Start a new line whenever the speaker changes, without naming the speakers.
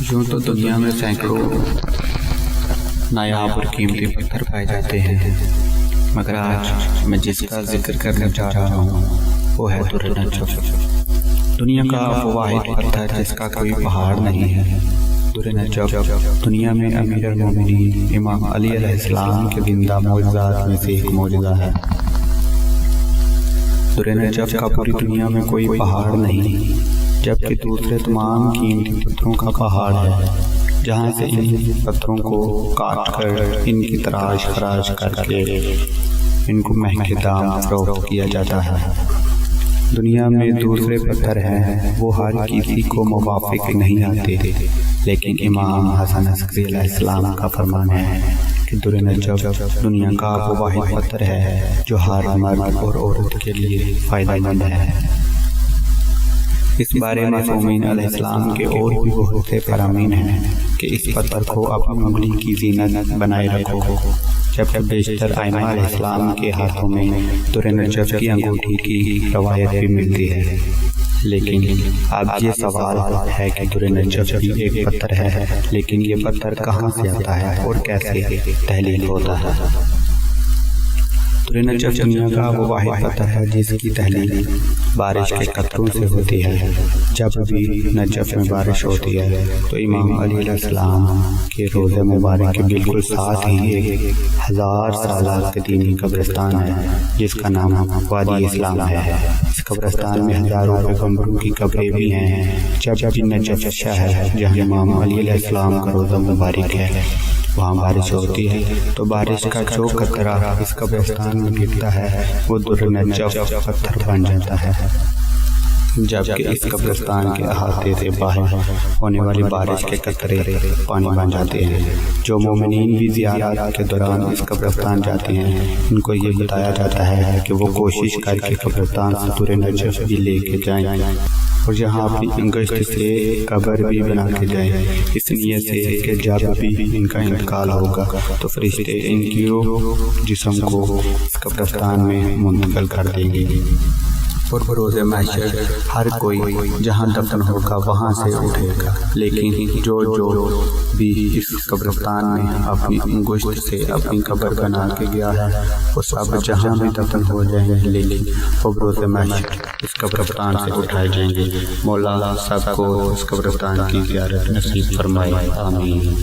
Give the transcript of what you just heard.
یوں تو دنیا میں سینکڑوں نایاب اور قیمتی پتھر پائے جاتے ہیں، مگر آج میں جس کا ذکر کرنے جا رہا ہوں وہ ہے در نجف۔ دنیا کا وہ واحد پتھر جس کا کوئی پہاڑ نہیں ہے۔ در نجف دنیا میں امیر المومنین امام علی علیہ السلام کے زندہ معجزات میں سے ایک معجزہ ہے۔ در نجف کا پوری دنیا میں کوئی پہاڑ نہیں، جبکہ دوسرے تمام قیمتی پتھروں کا پہاڑ ہے، جہاں سے ان پتھروں کو کاٹ کر ان کی تراش خراش کر کے ان کو مہنگے دام فروخت کیا جاتا ہے۔ دنیا میں دوسرے پتھر ہیں، وہ ہر کسی کو موافق نہیں آتے، لیکن امام حسن عسکری علیہ السلام کا فرمان ہے کہ در نجف دنیا کا وہ واحد پتھر ہے جو ہر مرد اور عورت کے لیے فائدہ مند ہے۔ اس بارے معصومین علیہ السلام کے اور بھی بہت سے فرامین ہیں کہ اس پتھر کو اپنی انگلی کی زینت بنائے رکھو، جبکہ بیشتر ائمہ علیہ السلام کے ہاتھوں میں در نجف کی انگوٹھی کی روایت بھی ملتی ہے۔ لیکن اب یہ سوال ہے کہ در نجف بھی ایک پتھر ہے، لیکن یہ پتھر کہاں سے آتا ہے اور کیسے تحلیل ہوتا ہے؟ در نجف دنیا کا وہ واحد پتھر ہے جس کی تحلیل بارش کے قطروں سے ہوتی ہے۔ جب بھی نجف میں بارش ہوتی ہے تو امام علی علیہ السلام کے روضہ مبارک کے بالکل ساتھ ہی ایک 1000 سالہ قدیمی قبرستان ہے جس کا نام وادی اسلام ہے۔ اس قبرستان میں ہزاروں پیغمبروں کی قبریں بھی ہیں۔ جب بھی نجف شہر ہے جہاں امام علی علیہ السلام کا روضہ مبارک ہے، وہاں بارش ہوتی ہے تو بارش کا جو قطرہ اس قبرستان میں گرتا ہے وہ در نجف پتھر بن جاتا ہے، جبکہ اس قبرستان کے احاطے سے باہر ہونے والی بارش کے قطرے پانی بن جاتے ہیں۔ جو مومنین بھی زیارت کے دوران اس قبرستان جاتے ہیں، ان کو یہ بتایا جاتا ہے کہ وہ کوشش کر کے قبرستان سے در نجف بھی لے کے جائیں اور یہاں اپنی انگشت سے قبر بھی بنا کے جائیں، اس نیت سے کہ جب بھی ان کا انتقال ہوگا تو فرشتے ان کی روح جسم کو اس قبرستان میں منتقل کر دیں گے اور بروز محشر ہر کوئی جہاں دفن ہوگا وہاں سے اٹھے گا۔ لیکن جو بھی اس قبرستان میں اپنی انگشت سے اپنی قبر بنا کے گیا ہے وہ سب جہاں بھی دفن ہو جائیں گے، لیکن وہ بروز محشر اس قبرستان سے اٹھائے جائیں گے۔ مولا سب کو اس قبرستان کی زیارت نصیب فرمائے، آمین۔